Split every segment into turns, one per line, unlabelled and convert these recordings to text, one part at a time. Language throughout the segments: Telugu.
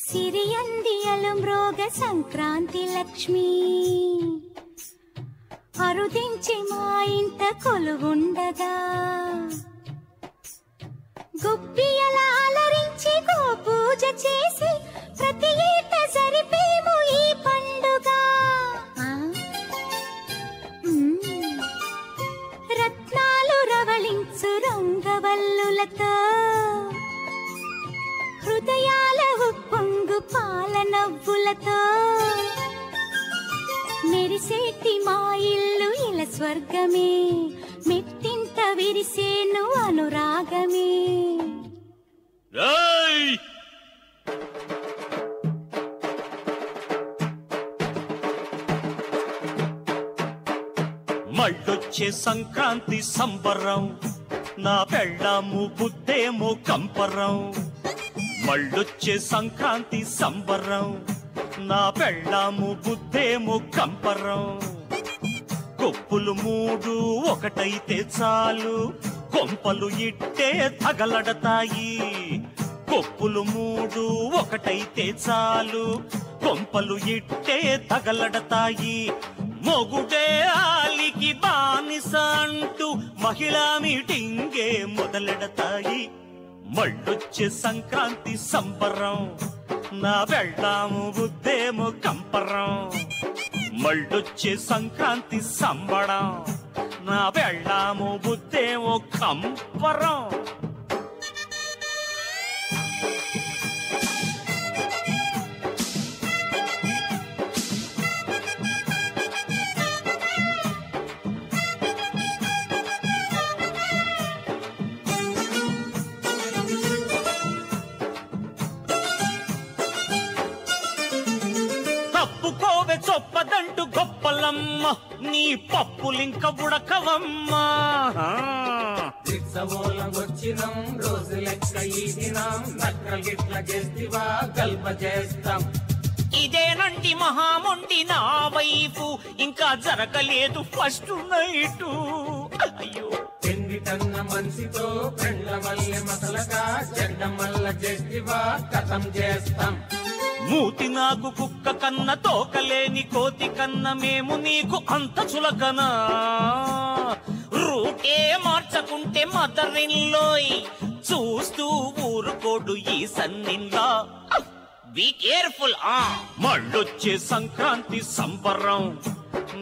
సిరియందియలు మ్రోగ సంక్రాంతి లక్ష్మి అరుదించి మా ఇంట కొలువుండగా గుబ్బియల అలరించి గో పూజ చేసి ప్రతి ఏట జరిపేము ఈ పండుగ రత్నాలు రవళించు రంగవల్లులతో హృదయాల ఉప్పొంగు పాల నవ్వులతో మెరిసేటి మా ఇల్లు ఇల స్వర్గమే మెట్టింట విరిసేను అనురాగమే
మళ్ళొచ్చే సంక్రాంతి సంబరం నా పెళ్ళాము బుద్ధేమో కంపరం మళ్ళొచ్చే సంక్రాంతి సంబరం నా పెళ్ళాము బుద్ధేమో కంపరం కొప్పులు మూడు ఒకటైతే చాలు కొంపలు ఇట్టే తగలడతాయి కొప్పులు మూడు ఒకటైతే చాలు కొంపలు ఇట్టే తగలడతాయి మొగుడే ఆలికి బానిస అంటూ మహిళా మీటింగే మొదలెడతాయి మళ్ళొచ్చే సంక్రాంతి సంబరం నా వెళ్దాము బుద్ధేమో కంపరం మళ్ళొచ్చే సంక్రాంతి సంబడం నా వెళ్దాము బుద్ధేమో కంపరం తప్పుకోవే చొప్పదంటూ గొప్పలమ్మ నీ పప్పులింక ఉడకవమ్మా
వచ్చినాం రోజు లెక్క ఈ దినం నక్కగిట్ల చేస్తివా కల్ప చేస్తాం
ఇదేనండి మహామొండి నా వైపు ఇంకా జరగలేదు ఫస్ట్ నైట్ అయ్యో
తిండి తన్న మనిషితో పెండ్ల మల్లె మసలగా చెడ్డ మల్ల చేస్తివా కథం చేస్తాం
మూతి నాకు కుక్క కన్న తోకలేని కోతి కన్న మేము నీకు అంత చులకనా రూటే మార్చకుంటే మదరిన్లోయ్ చూస్తూ ఊరుకోడు ఈ సన్నిందా బీ కేర్ఫుల్ మళ్ళొచ్చే సంక్రాంతి సంబరం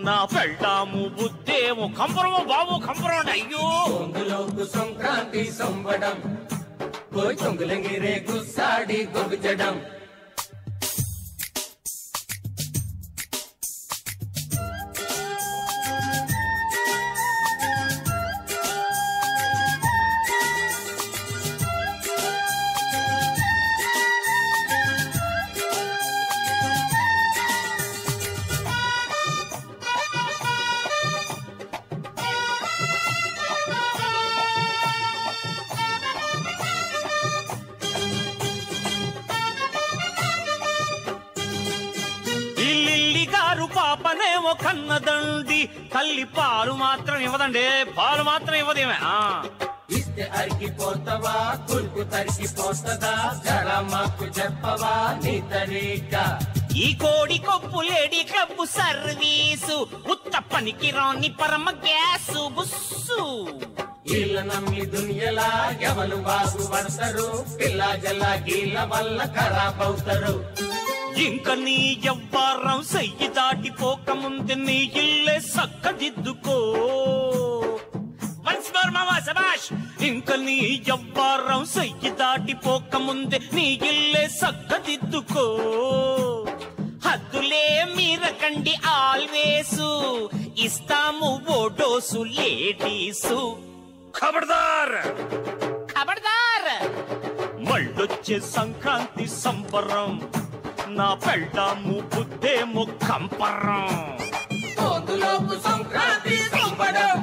నా పెళ్ళాము బుద్ధేమో కంపరమో బాబు కంపరం అయ్యో
పొంగులోకు సంక్రాంతి సంబడం పోయి తొంగులంగిరే గుస్సాడి గొబ్బిచడం
పాపనేమో కన్నదండి తల్లి పాలు మాత్రం ఇవ్వదండి పాలు మాత్రం ఇవ్వదేమే
ఇస్తే అరిగిపోతావా కులుకు తరిగిపోతుందా జర మాకు చెప్పవా నీ తరీక
ఈ కోడి కొప్పు లేడీ క్లబ్ సర్వీసు ఉత్త పనికి రాని పరమ గ్యాసు బుస్సు
వీళ్ళ నమ్మి దునియలా ఎవరు బాగు పడతారు పిల్ల జల్ల గీళ్ళ వల్ల ఖరాబ్ అవుతారు
ఇంక నీ ఎవ్వారం సెయ్యి దాటిపోకముందు నీ ఇల్లే సక్కదిద్దుకో ఇంక నీ ఎవ్వారం సెయ్యి దాటిపోకముందే నీ ఇల్లే సక్కదిద్దుకో హద్దులే మీరకండి ఆల్వేసు ఇస్తాము ఓ డోసు లేడీసు ఖబర్దార్ ఖబర్దార్ మళ్ళొచ్చే సంక్రాంతి సంబరం నా పెళ్ళాము బుద్ధేమో కంపరం
సంక్రాంతి సంబడం